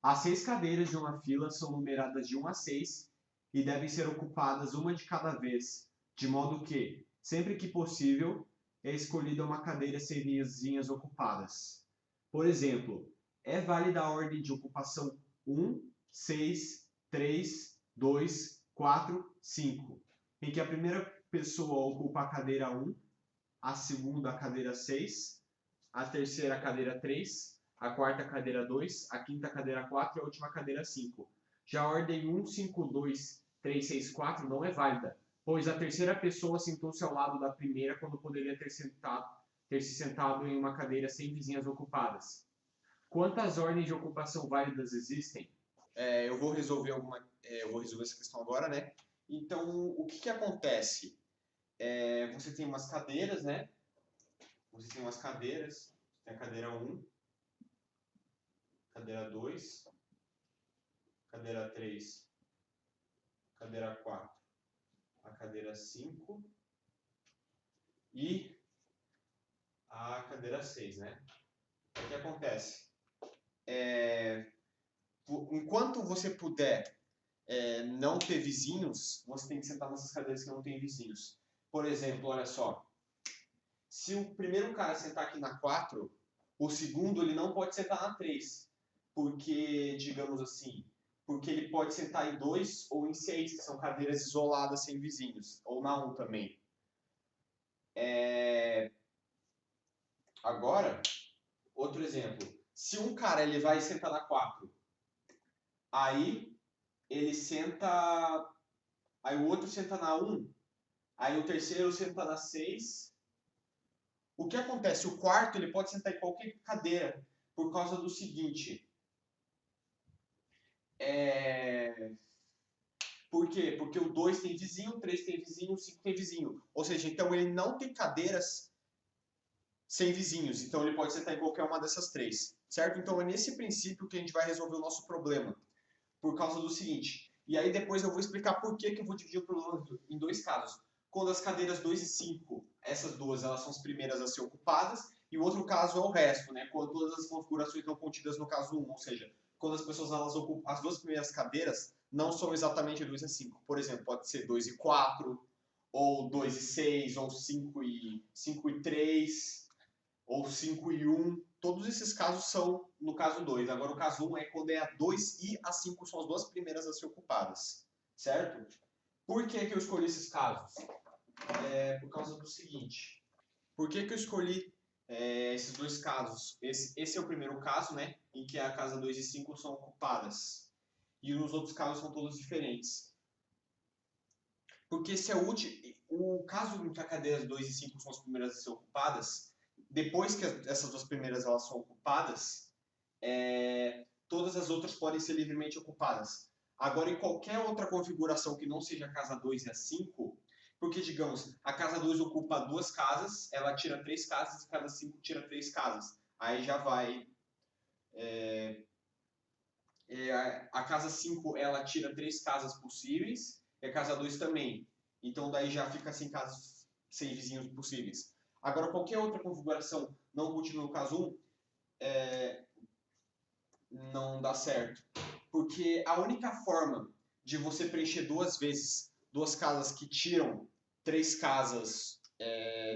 As 6 cadeiras de uma fila são numeradas de 1 a 6 e devem ser ocupadas uma de cada vez, de modo que, sempre que possível, é escolhida uma cadeira sem vizinhas ocupadas. Por exemplo, é válida a ordem de ocupação 1, 6, 3, 2, 4, 5, em que a primeira pessoa ocupa a cadeira 1, a segunda a cadeira 6, a terceira a cadeira 3, a quarta cadeira 2, a quinta cadeira 4 e a última cadeira 5. Já a ordem 1, 5, 2, 3, 6, 4 não é válida, pois a terceira pessoa sentou-se ao lado da primeira quando poderia ter se sentado em uma cadeira sem vizinhas ocupadas. Quantas ordens de ocupação válidas existem? Eu vou resolver essa questão agora, né? Então, o que acontece? Você tem umas cadeiras, né? Tem a cadeira 1, cadeira 2, cadeira 3, cadeira 4, a cadeira 5 e a cadeira 6, né? O que acontece? Enquanto você puder não ter vizinhos, você tem que sentar nessas cadeiras que não tem vizinhos. Por exemplo, olha só. Se o primeiro cara sentar aqui na 4, o segundo ele não pode sentar na 3. Porque, digamos assim, porque ele pode sentar em 2 ou em 6, que são cadeiras isoladas sem vizinhos. Ou na 1 também. Agora, outro exemplo. Se um cara ele vai sentar na 4, aí ele senta... Aí o outro senta na 1, aí o terceiro senta na 6. O que acontece? O quarto ele pode sentar em qualquer cadeira, por causa do seguinte. Por quê? Porque o 2 tem vizinho, o 3 tem vizinho, o 5 tem vizinho. Ou seja, então ele não tem cadeiras sem vizinhos. Então ele pode sentar em qualquer uma dessas 3. Certo? Então é nesse princípio que a gente vai resolver o nosso problema. Por causa do seguinte. E aí depois eu vou explicar por que eu vou dividir o problema em 2 casos. Quando as cadeiras 2 e 5, essas duas, elas são as primeiras a ser ocupadas, e o outro caso é o resto, né? Quando todas as configurações estão contidas no caso 1, ou seja, quando as pessoas elas ocupam as duas primeiras cadeiras, não são exatamente 2 e 5. Por exemplo, pode ser 2 e 4, ou 2 e 6, ou 5 e 3, ou 5 e 1. Todos esses casos são no caso 2. Agora o caso 1 é quando é a 2 e a 5 são as duas primeiras a ser ocupadas. Certo? Por que eu escolhi esses casos? Por causa do seguinte. Por que eu escolhi esses 2 casos? Esse é o primeiro caso, né? Em que a casa 2 e 5 são ocupadas. E nos outros casos são todos diferentes. Porque esse é o caso em que a cadeira 2 e 5 são as primeiras a ser ocupadas, depois que essas duas primeiras elas são ocupadas, todas as outras podem ser livremente ocupadas. Agora, em qualquer outra configuração que não seja a casa 2 e a 5, porque, digamos, a casa 2 ocupa 2 casas, ela tira 3 casas e cada 5 tira 3 casas. Aí já vai... a casa 5 ela tira 3 casas possíveis, e a casa 2 também. Então daí já fica sem casas, sem vizinhos possíveis. Agora, qualquer outra configuração não contínua no caso 1, não dá certo. Porque a única forma de você preencher 2 vezes 2 casas que tiram 3 casas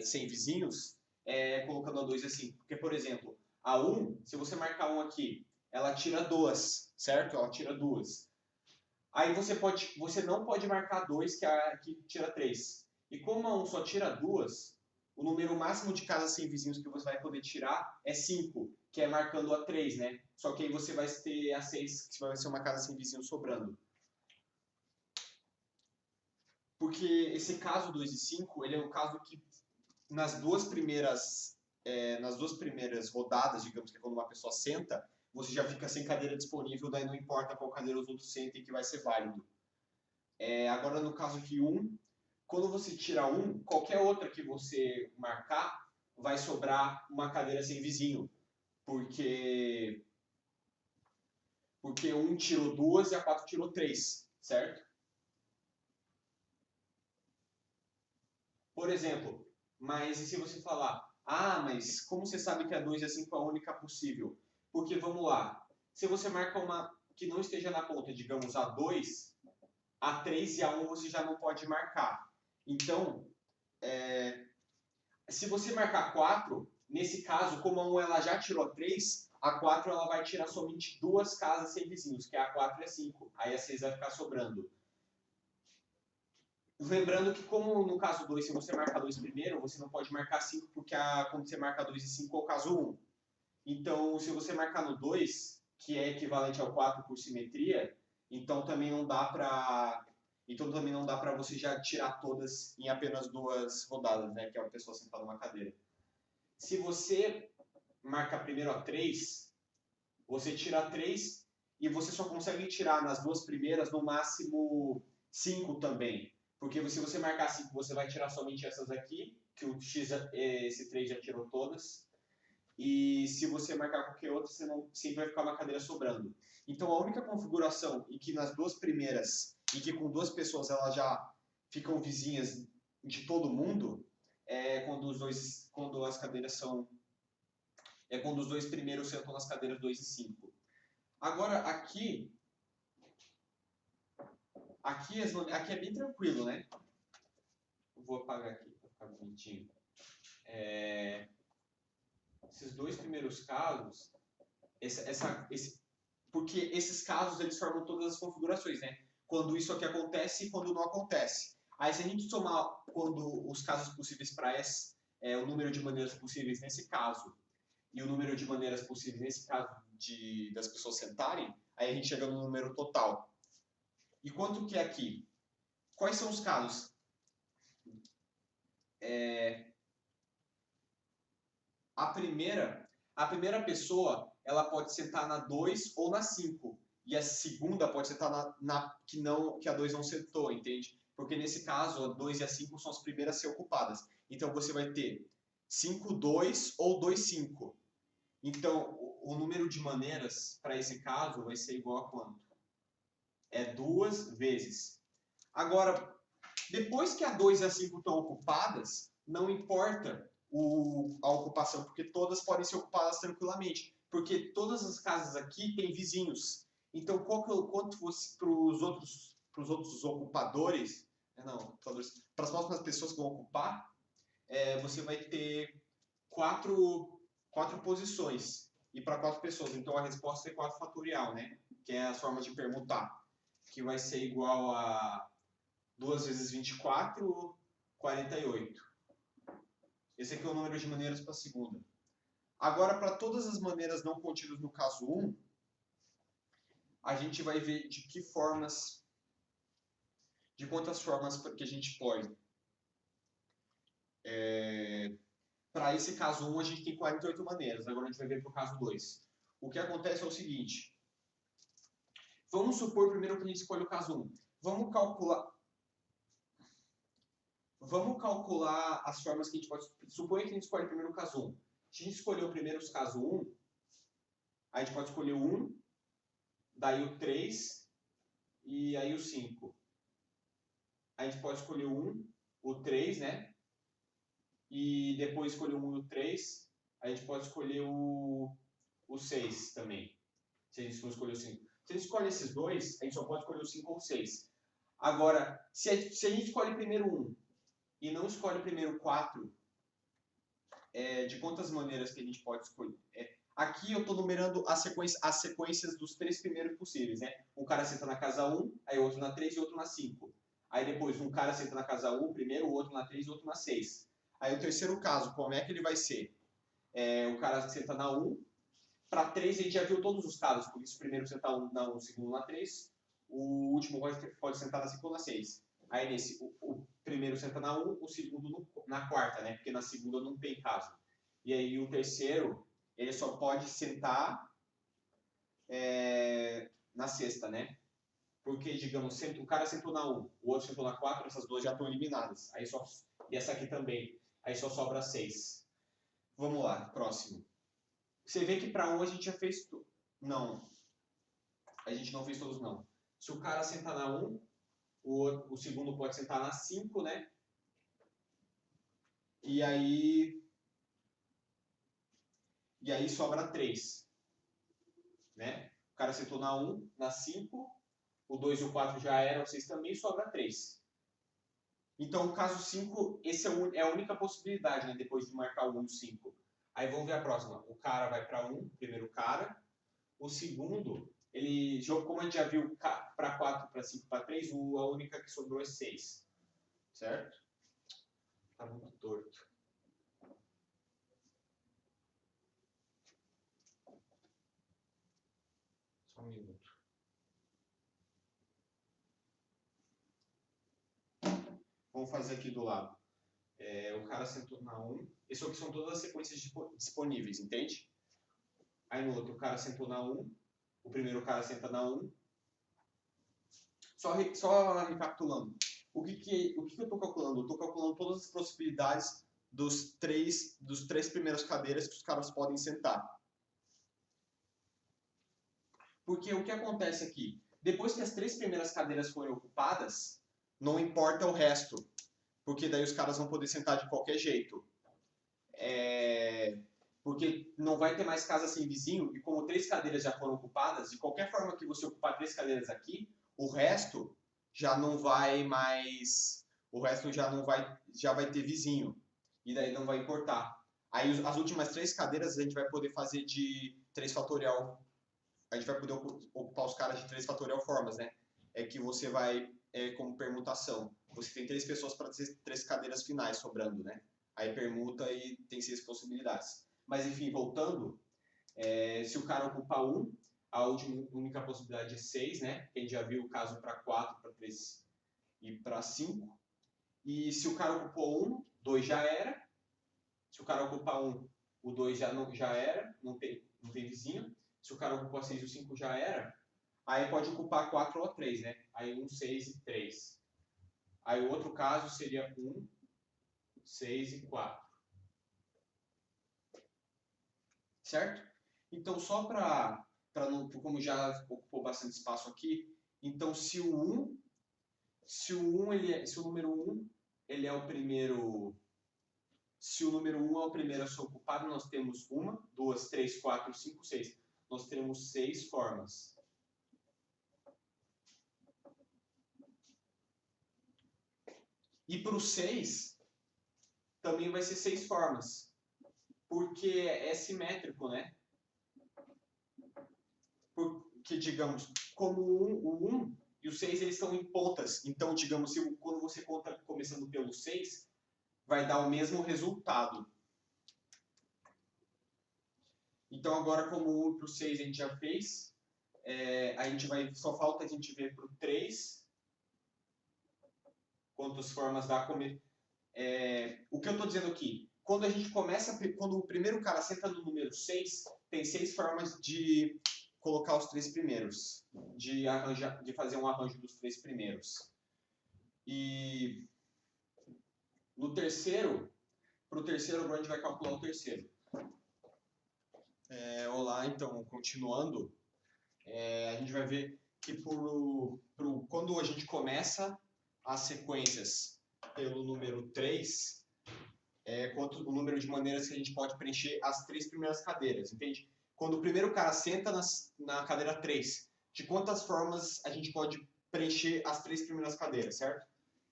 sem vizinhos é colocando a 2 assim. Porque, por exemplo, a 1, se você marcar 1 aqui, ela tira 2, certo? Ela tira 2. Aí você não pode marcar 2, que tira 3. E como a 1 só tira 2, o número máximo de casas sem vizinhos que você vai poder tirar é 5, que é marcando a 3, né? Só que aí você vai ter a 6, que vai ser uma casa sem vizinhos sobrando. Porque esse caso 2 e 5, ele é o caso que nas duas primeiras rodadas, digamos que é quando uma pessoa senta, você já fica sem cadeira disponível, daí não importa qual cadeira os outros sentem que vai ser válido. Agora, no caso de 1, quando você tira 1, qualquer outra que você marcar, vai sobrar uma cadeira sem vizinho. Porque 1 tirou 2 e a 4 tirou 3, certo? Por exemplo, mas e se você falar, mas como você sabe que a 2 e a 5 é a única possível? Porque, vamos lá, se você marca que não esteja na ponta, digamos, A2, A3 e A1 você já não pode marcar. Então, se você marcar 4, nesse caso, como a 1 ela já tirou 3, a 4 ela vai tirar somente 2 casas sem vizinhos, que é a 4 e a 5. Aí a 6 vai ficar sobrando. Lembrando que, como no caso 2, se você marcar 2 primeiro, você não pode marcar 5, porque quando você marca 2 e 5 é o caso 1. Então, se você marcar no 2, que é equivalente ao 4 por simetria, então também não dá para você já tirar todas em apenas 2 rodadas, né, que é uma pessoa sentada numa cadeira. Se você marca primeiro a 3, você tira 3 e você só consegue tirar nas 2 primeiras no máximo 5 também. Porque se você marcar 5, você vai tirar somente essas aqui, que o X, esse 3 já tirou todas. E se você marcar qualquer outra, você não, sempre vai ficar uma cadeira sobrando. Então a única configuração em que nas 2 primeiras, e que com 2 pessoas elas já ficam vizinhas de todo mundo, é quando as cadeiras são... É quando os 2 primeiros sentam nas cadeiras 2 e 5. Agora aqui é bem tranquilo, né? Vou apagar aqui para ficar bonitinho. Esses 2 primeiros casos, porque esses casos eles formam todas as configurações, né? Quando isso aqui acontece e quando não acontece. Aí se a gente somar quando os casos possíveis para S, o número de maneiras possíveis nesse caso e o número de maneiras possíveis nesse caso das pessoas sentarem, aí a gente chega no número total. E quanto que é aqui? Quais são os casos? A primeira pessoa, ela pode sentar na 2 ou na 5. E a segunda pode sentar que a 2 não sentou, entende? Porque nesse caso, a 2 e a 5 são as primeiras a ser ocupadas. Então você vai ter 5, 2 ou 2, 5. Então, o número de maneiras para esse caso vai ser igual a quanto? É 2 vezes. Agora, depois que a 2 e a 5 estão ocupadas, não importa a ocupação, porque todas podem ser ocupadas tranquilamente. Porque todas as casas aqui têm vizinhos. Então, quanto fosse para os outros ocupadores, para as próximas pessoas que vão ocupar, você vai ter 4 posições. E para 4 pessoas. Então, a resposta é 4 fatorial, né? Que é a forma de permutar. Que vai ser igual a 2 vezes 24, 48. Esse aqui é o número de maneiras para a segunda. Agora, para todas as maneiras não contidas no caso 1, a gente vai ver de quantas formas que a gente pode. Para esse caso 1, a gente tem 48 maneiras. Agora a gente vai ver para o caso 2. O que acontece é o seguinte. Vamos supor primeiro que a gente escolhe o caso 1. Vamos calcular as formas que a gente pode... Suponha que a gente escolhe primeiro o caso 1. Se a gente escolher o primeiro caso 1, a gente pode escolher o 1, daí o 3 e aí o 5. A gente pode escolher o 1, o 3, né? E depois escolher o 1 e o 3. A gente pode escolher o 6 também. Se a gente for escolher o 5. Se a gente escolhe esses dois, a gente só pode escolher o 5 ou o 6. Agora, se a gente escolhe primeiro 1 e não escolhe primeiro 4, de quantas maneiras que a gente pode escolher? Aqui eu estou numerando as sequências dos 3 primeiros possíveis, né? Um cara senta na casa 1, aí outro na 3 e outro na 5. Aí depois um cara senta na casa 1 primeiro, o outro na 3 e outro na 6. Aí o terceiro caso, como é que ele vai ser? O cara senta na 1, para 3 a gente já viu todos os casos, por isso o primeiro senta na 1, o segundo na 3, o último pode sentar na 5 ou na 6. Aí nesse, o primeiro senta na 1, o segundo na quarta, né? Porque na segunda não tem caso. E aí o terceiro, ele só pode sentar na sexta, né? Porque, digamos, o cara sentou na 1, o outro sentou na 4, essas duas já estão eliminadas. E essa aqui também. Aí só sobra 6. Vamos lá, próximo. Você vê que para 1 a gente já fez tudo. Não. A gente não fez todos, não. Se o cara sentar na 1, o segundo pode sentar na 5, né? E aí sobra 3. Né? O cara sentou na 1, na 5, o 2 e o 4 já eram, o 6 também, sobra 3. Então, o caso 5, esse é a única possibilidade, né, depois de marcar o 1 e o 5. Aí vamos ver a próxima. O cara vai para 1, o primeiro cara. O segundo, ele jogou, como a gente já viu, para 4, para 5, para 3, a única que sobrou é 6. Certo? Tá muito torto. Só um minuto. Vamos fazer aqui do lado. O cara sentou na 1. Isso aqui são todas as sequências disponíveis, entende? Aí no outro, o cara sentou na 1. O primeiro cara senta na 1. Só recapitulando. O que eu estou calculando? Eu estou calculando todas as possibilidades dos três primeiras cadeiras que os caras podem sentar. Porque o que acontece aqui? Depois que as 3 primeiras cadeiras forem ocupadas, não importa o resto. Porque daí os caras vão poder sentar de qualquer jeito. Porque não vai ter mais casa sem vizinho, e como 3 cadeiras já foram ocupadas, de qualquer forma que você ocupar 3 cadeiras aqui, o resto já não vai mais... O resto já vai ter vizinho. E daí não vai importar. Aí as últimas 3 cadeiras a gente vai poder fazer de 3 fatorial. A gente vai poder ocupar os caras de 3 fatorial formas, né? É que você vai, como permutação. Você tem 3 pessoas para 3 cadeiras finais sobrando, né? Aí permuta e tem 6 possibilidades. Mas enfim, voltando, se o cara ocupa 1, a única possibilidade é 6, né? A gente já viu o caso para 4, para 3 e para 5. E se o cara ocupou 1, 2 já era. Se o cara ocupar 1, o 2 já era, não tem vizinho. Se o cara ocupar 6 e o 5 já era, aí pode ocupar 4 ou 3, né? Aí 1, 6 e 3. Aí o outro caso seria 1, 6 e 4. Certo? Então, só para não, como já ocupou bastante espaço aqui, então se o número 1 ele é o primeiro, se o número 1 é o primeiro a ser ocupado, nós temos 1, 2, 3, 4, 5, 6. Nós teremos 6 formas. E para o 6, também vai ser 6 formas. Porque é simétrico, né? Porque, digamos, como o 1 e o 6 eles estão em pontas. Então, digamos, quando você conta começando pelo 6, vai dar o mesmo resultado. Então, agora, como o 1 para o 6 a gente já fez, só falta a gente ver para o 3 quantas formas dá. O que eu estou dizendo aqui? Quando o primeiro cara senta no número 6, tem 6 formas de colocar os 3 primeiros, de fazer um arranjo dos 3 primeiros. E no terceiro, para o terceiro, agora a gente vai calcular o terceiro. Olá, então, continuando, a gente vai ver que quando a gente começa as sequências pelo número 3, quanto o número de maneiras que a gente pode preencher as 3 primeiras cadeiras, entende? Quando o primeiro cara senta na cadeira 3, de quantas formas a gente pode preencher as 3 primeiras cadeiras, certo?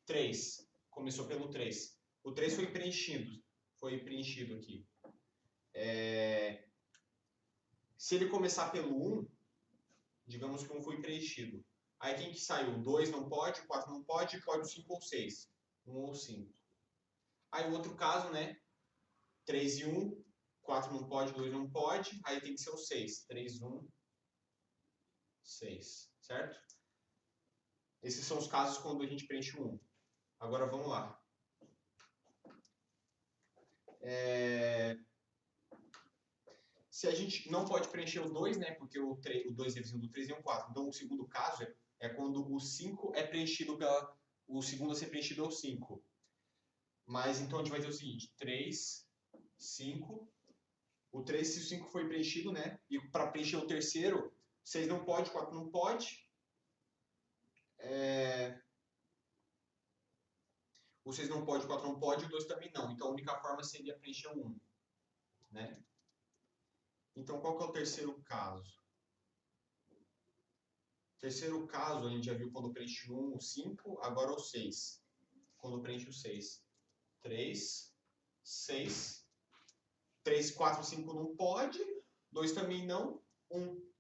3. Começou pelo 3. O 3 foi preenchido aqui. Se ele começar pelo 1, digamos que 1 foi preenchido. Aí quem que saiu? O 2 não pode, o 4 não pode o 5 ou 6. 1 ou 5. Aí o outro caso, né? 3 e 1, 4 não pode, 2 não pode, aí tem que ser o 6. 3, 1, 6, certo? Esses são os casos quando a gente preenche o 1. Agora vamos lá. Se a gente não pode preencher o 2, né? Porque o 2 é vizinho do 3 e o 4. Então o segundo caso é quando o 5 é preenchido o segundo a ser preenchido é o 5. Mas então a gente vai dizer o seguinte: 3, 5. O 3, se o 5 foi preenchido, né? E para preencher o terceiro, 6 não pode, 4 não pode. O 6 não pode, o 4 não pode, o 2 também não. Então a única forma seria preencher o 1. Né? Então qual que é o terceiro caso? Terceiro caso, a gente já viu quando preenche o 1, o 5, agora o 6. Quando preenche o 6. 3, 6, 3, 4, 5 não pode, 2 também não, 1,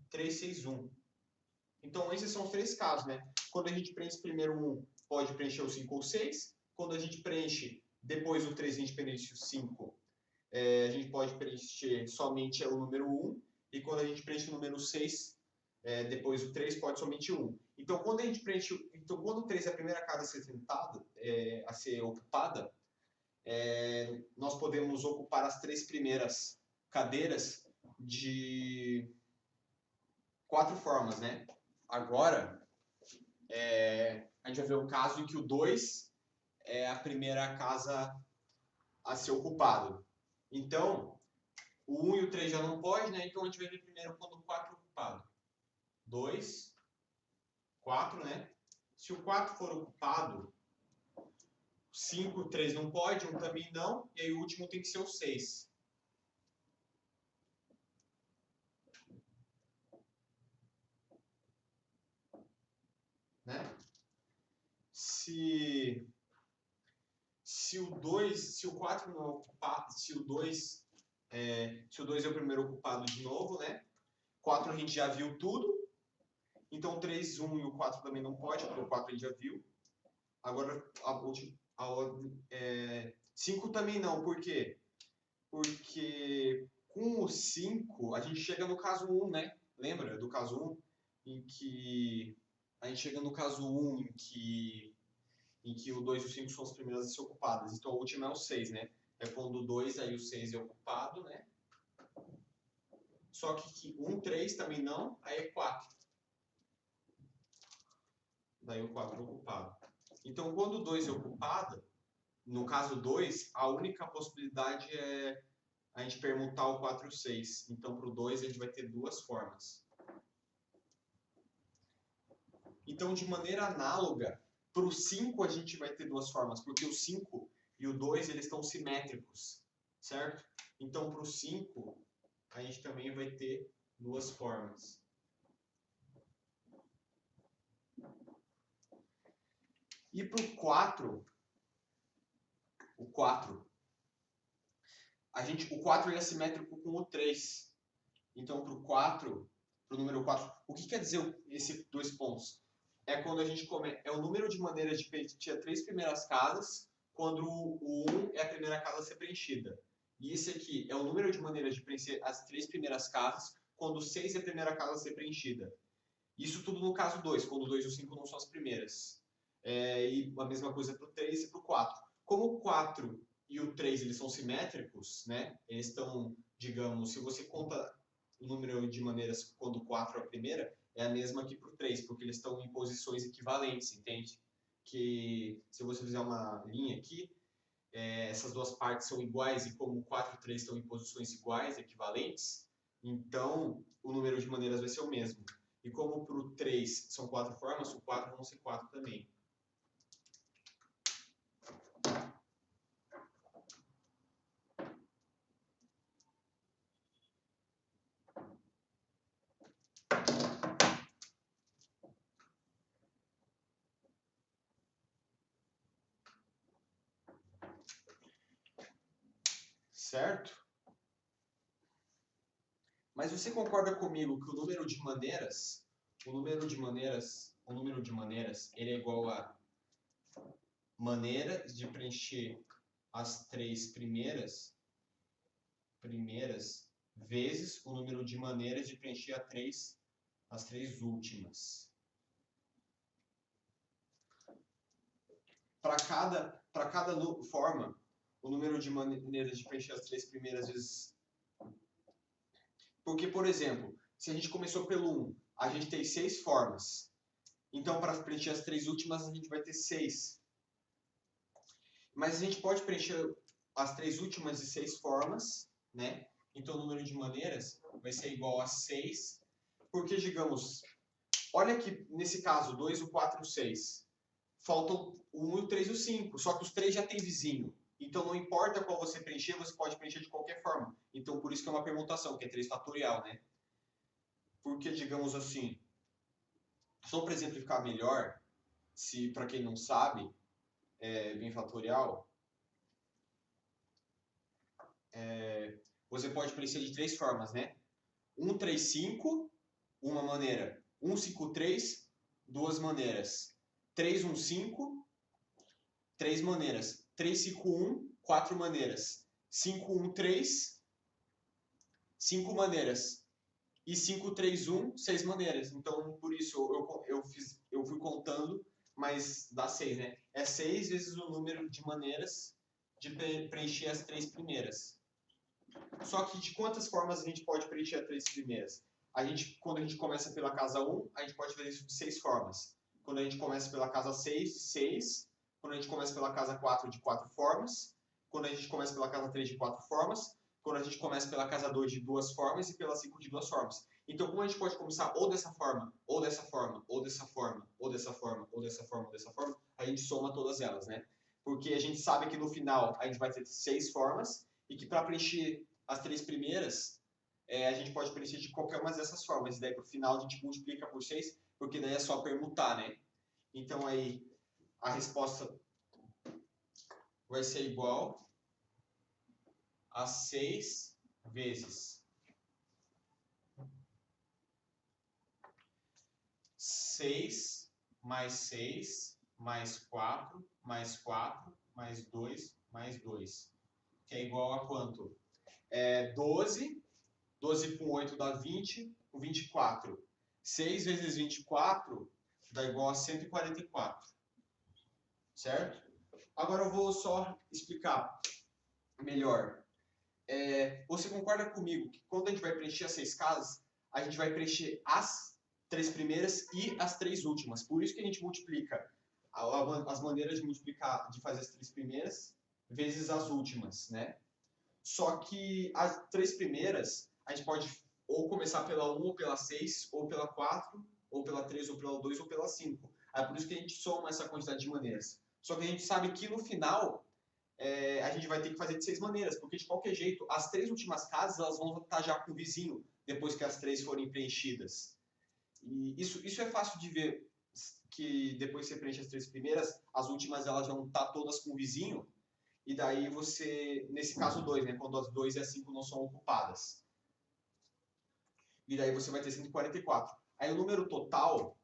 3, 6, 1. Então, esses são os três casos, né? Quando a gente preenche primeiro o 1, pode preencher o 5 ou 6. Quando a gente preenche depois o 3, a gente preenche o 5, a gente pode preencher somente o número 1. E quando a gente preenche o número 6, depois o 3 pode somente 1. Então, quando a gente preenche, então, quando o 3 é a primeira casa a ser tentada, a ser ocupada, nós podemos ocupar as 3 primeiras cadeiras de 4 formas, né? Agora, a gente vai ver o caso em que o 2 é a primeira casa a ser ocupado. Então, o 1 e o 3 já não pode, né? Então a gente vai ver primeiro quando o 4 é ocupado. 2, 4, né? Se o 4 for ocupado, 5, 3 não pode, 1 também não, e aí o último tem que ser o 6. Né? Se o 4 não é ocupado, se o 2 é o primeiro ocupado de novo, né? 4 a gente já viu tudo. Então 3, 1 e o 4 também não pode, porque o 4 a gente já viu. Agora a ordem 5 também não, por quê? Porque com o 5 a gente chega no caso 1, né? Lembra do caso 1? Em que a gente chega no caso 1 em que o 2 e o 5 são as primeiras a ser ocupadas. Então a última é o 6, né? É quando o 2, aí o 6 é ocupado, né? Só que 1, 3 também não, aí é 4. Daí o 4 é ocupado. Então quando o 2 é ocupado, no caso 2, a única possibilidade é a gente permutar o 4 e o 6. Então para o 2 a gente vai ter duas formas. Então de maneira análoga, para o 5 a gente vai ter duas formas, porque o 5 e o 2 eles estão simétricos, certo? Então para o 5 a gente também vai ter duas formas. E para o 4, o 4 ele é simétrico com o 3. Então para o 4, para o número 4, o que quer dizer esses dois pontos? É quando a gente é o número de maneiras de preencher as 3 primeiras casas, quando o 1 é a primeira casa a ser preenchida. E esse aqui é o número de maneiras de preencher as 3 primeiras casas, quando o 6 é a primeira casa a ser preenchida. Isso tudo no caso 2, quando o 2 e o 5 não são as primeiras. E a mesma coisa para o 3 e para o 4. Como o 4 e o 3 eles são simétricos, né? Eles estão, digamos, se você conta o número de maneiras quando o 4 é a primeira, é a mesma que para o 3, porque eles estão em posições equivalentes, entende? Que se você fizer uma linha aqui, essas duas partes são iguais e como o 4 e o 3 estão em posições iguais, equivalentes, então o número de maneiras vai ser o mesmo. E como para o 3 são 4 formas, o 4 vão ser 4 também. Certo? Mas você concorda comigo que o número de maneiras, ele é igual a maneiras de preencher as 3 primeiras vezes o número de maneiras de preencher as 3 últimas. Para cada forma, o número de maneiras de preencher as 3 primeiras vezes. Porque, por exemplo, se a gente começou pelo 1, a gente tem 6 formas. Então, para preencher as 3 últimas, a gente vai ter 6. Mas a gente pode preencher as 3 últimas de 6 formas, né? Então, o número de maneiras vai ser igual a 6. Porque, digamos, olha aqui, nesse caso, 2, o 4 e o 6. Faltam o 1, o 3 e o 5. Só que os 3 já tem vizinho. Então, não importa qual você preencher, você pode preencher de qualquer forma. Então, por isso que é uma permutação, que é 3 fatorial, né? Porque, digamos assim, Só para exemplificar melhor, se para quem não sabe, bifatorial, você pode preencher de três formas, né? 135, uma maneira. 153, duas maneiras. 315, três maneiras. 351, quatro maneiras. 513, cinco maneiras. E 531, seis maneiras. Então, por isso, eu fui contando, mas dá 6, né? É 6 vezes o número de maneiras de preencher as três primeiras. Só que de quantas formas a gente pode preencher as três primeiras? Quando a gente começa pela casa 1, a gente pode fazer isso de 6 formas. Quando a gente começa pela casa 6, de 6. Quando a gente começa pela casa 4, de 4 formas. Quando a gente começa pela casa 3, de 4 formas. Quando a gente começa pela casa 2, de 2 formas. E pela 5, de 2 formas. Então, como a gente pode começar ou dessa forma, ou dessa forma, ou dessa forma, ou dessa forma, ou dessa forma, ou dessa forma, a gente soma todas elas, né? Porque a gente sabe que no final a gente vai ter 6 formas e que para preencher as três primeiras, a gente pode preencher de qualquer uma dessas formas. E daí pro final a gente multiplica por 6, porque daí é só permutar, né? Então aí a resposta vai ser igual a 6 vezes 6 mais 6 mais 4 mais 4 mais 2 mais 2. Que é igual a quanto? 12. 12 com 8 dá 20, com 24. 6 vezes 24 dá igual a 144. Certo? Agora eu vou só explicar melhor. Você concorda comigo que quando a gente vai preencher as 6 casas, a gente vai preencher as 3 primeiras e as 3 últimas. Por isso que a gente multiplica as maneiras de multiplicar, de fazer as 3 primeiras vezes as últimas, né? Só que as 3 primeiras, a gente pode ou começar pela 1, ou pela 6, ou pela 4, ou pela 3, ou pela 2, ou pela 5. É por isso que a gente soma essa quantidade de maneiras. Só que a gente sabe que no final a gente vai ter que fazer de 6 maneiras, porque de qualquer jeito, as 3 últimas casas elas vão estar já com o vizinho, depois que as 3 forem preenchidas. E isso é fácil de ver, que depois que você preenche as 3 primeiras, as últimas elas vão estar todas com o vizinho, e daí você, nesse caso 2, né, quando as 2 e as 5 não são ocupadas. E daí você vai ter 144. Aí o número total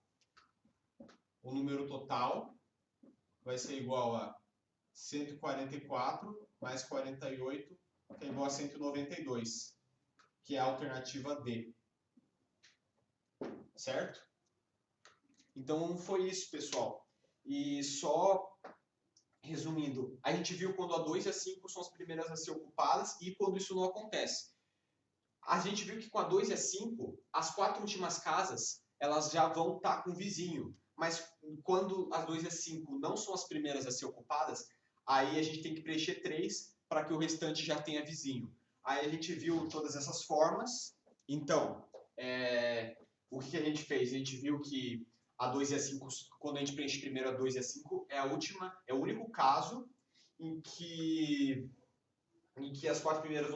vai ser igual a 144 mais 48, que é igual a 192, que é a alternativa D. Certo? Então foi isso, pessoal. E só resumindo, a gente viu quando a 2 e a 5 são as primeiras a ser ocupadas e quando isso não acontece. A gente viu que com a 2 e a 5, as 4 últimas casas, elas já vão estar com o vizinho. Mas quando as 2 e as 5 não são as primeiras a ser ocupadas, aí a gente tem que preencher 3 para que o restante já tenha vizinho. Aí a gente viu todas essas formas. Então, o que a gente fez? A gente viu que a 2 e a 5, quando a gente preenche primeiro a 2 e a 5, é o único caso em que as 4 primeiras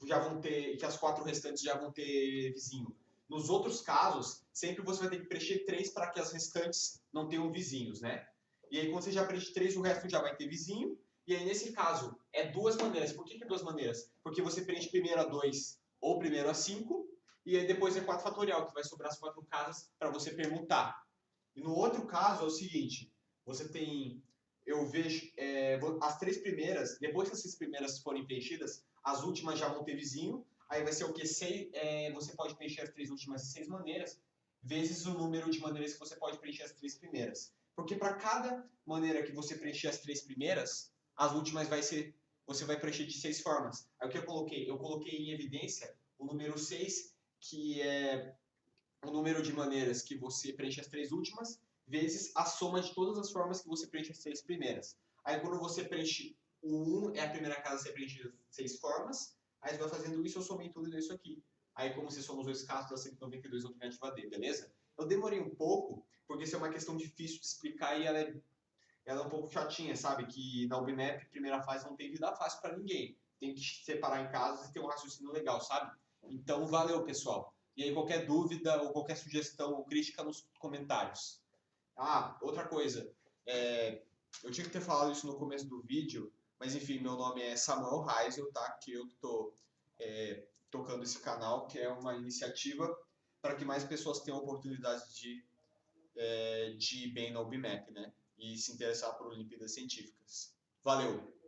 já vão ter, que as 4 restantes já vão ter vizinho. Nos outros casos, sempre você vai ter que preencher 3 para que as restantes não tenham vizinhos, né? E aí quando você já preenche 3, o resto já vai ter vizinho. E aí nesse caso, é 2 maneiras. Por que 2 maneiras? Porque você preenche primeiro a 2 ou primeiro a 5, e aí depois é 4 fatorial, que vai sobrar as 4 casas para você permutar. E no outro caso é o seguinte, você tem, eu vejo, as 3 primeiras, depois que as 6 primeiras forem preenchidas, as últimas já vão ter vizinho, aí vai ser o que? Você pode preencher as 3 últimas de 6 maneiras, vezes o número de maneiras que você pode preencher as 3 primeiras. Porque para cada maneira que você preencher as 3 primeiras, as últimas você vai preencher de 6 formas. Aí o que eu coloquei? Eu coloquei em evidência o número 6, que é o número de maneiras que você preenche as 3 últimas, vezes a soma de todas as formas que você preenche as 3 primeiras. Aí quando você preenche o 1, é a primeira casa, você preenche as 6 formas, aí você vai fazendo isso, eu somei tudo isso aqui. Aí como você soma os dois casos, dá 192 alternativa D, beleza? Eu demorei um pouco, porque isso é uma questão difícil de explicar e ela é um pouco chatinha, sabe? Que na UBMEP, primeira fase, não tem vida fácil para ninguém. Tem que separar em casos e ter um raciocínio legal, sabe? Então, valeu, pessoal. E aí qualquer dúvida ou qualquer sugestão ou crítica nos comentários. Ah, outra coisa, eu tinha que ter falado isso no começo do vídeo, mas enfim, meu nome é Samuel Heisel, tá? Que eu estou tocando esse canal, que é uma iniciativa para que mais pessoas tenham oportunidade de ir bem na UBMAP, né? E se interessar por Olimpíadas Científicas. Valeu!